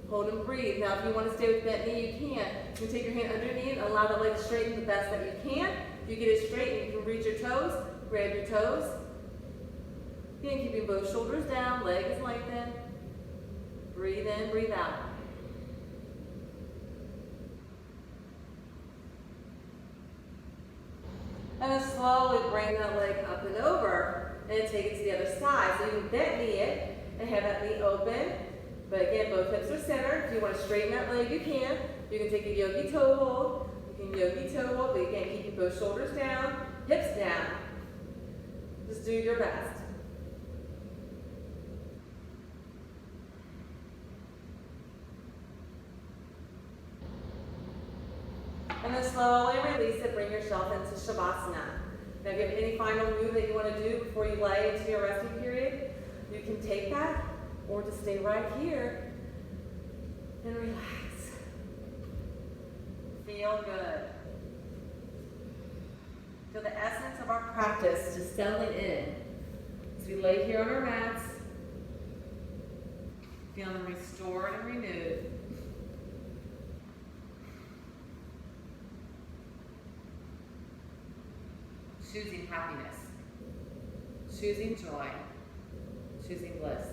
Hold and breathe. Now, if you want to stay with that knee, you can. You can take your hand underneath and allow the leg to straighten the best that you can. If you get it straight, you can reach your toes, grab your toes. Again, keeping both shoulders down, leg is lengthened. Breathe in, breathe out. And then slowly bring that leg up and over, and then take it to the other side. So you can bent knee it, and have that knee open. But again, both hips are centered. If you want to straighten that leg, you can. You can take a yogi toe hold. You can yogi toe hold, but again, keep both shoulders down, hips down. Just do your best. And then slowly release it, bring yourself into Shavasana. Now if you have any final move that you want to do before you lay into your resting period, you can take that, or just stay right here and relax. Feel good. Feel the essence of our practice just settling in. As we lay here on our mats, feeling restored and renewed. Choosing happiness, choosing joy, choosing bliss.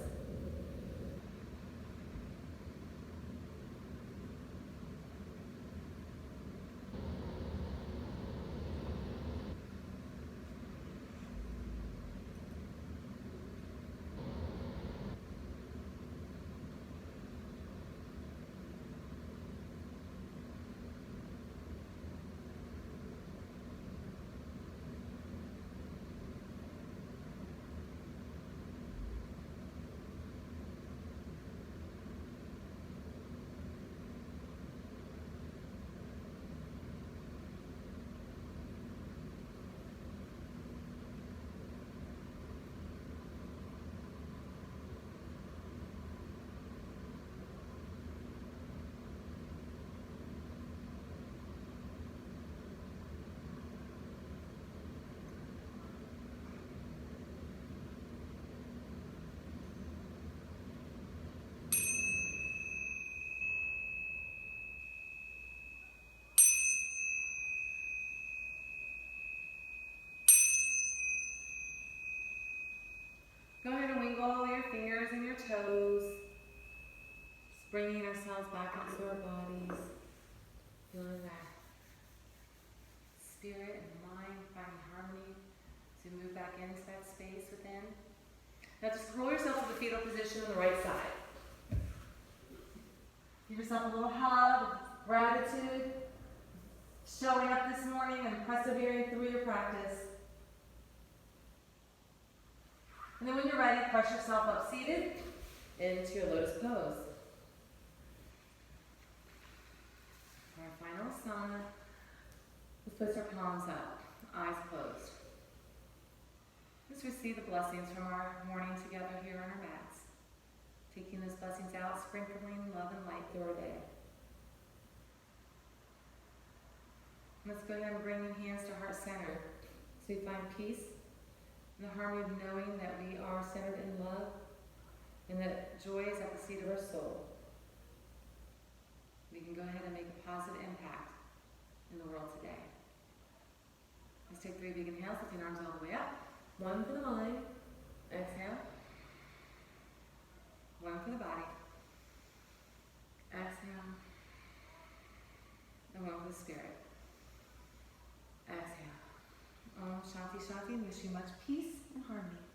Go ahead and wiggle your fingers and your toes. Just bringing ourselves back into our bodies. Feeling that spirit and mind finding harmony to move back into that space within. Now just roll yourself to the fetal position on the right side. Give yourself a little hug of gratitude, showing up this morning and persevering through your practice. And then when you're ready, press yourself up seated into your lotus pose. For our final asana, let's place our palms up, eyes closed. Let's receive the blessings from our morning together here on our mats. Taking those blessings out, sprinkling love and light through our day. Let's go ahead and bring your hands to heart center so you find peace and the harmony of knowing that we are centered in love and that joy is at the seat of our soul. We can go ahead and make a positive impact in the world today. Let's take 3 big inhales, lifting arms all the way up. 1 for the mind. Exhale. 1 for the body. Exhale. And 1 for the spirit. Shanti Shanti, and wish you much peace and harmony.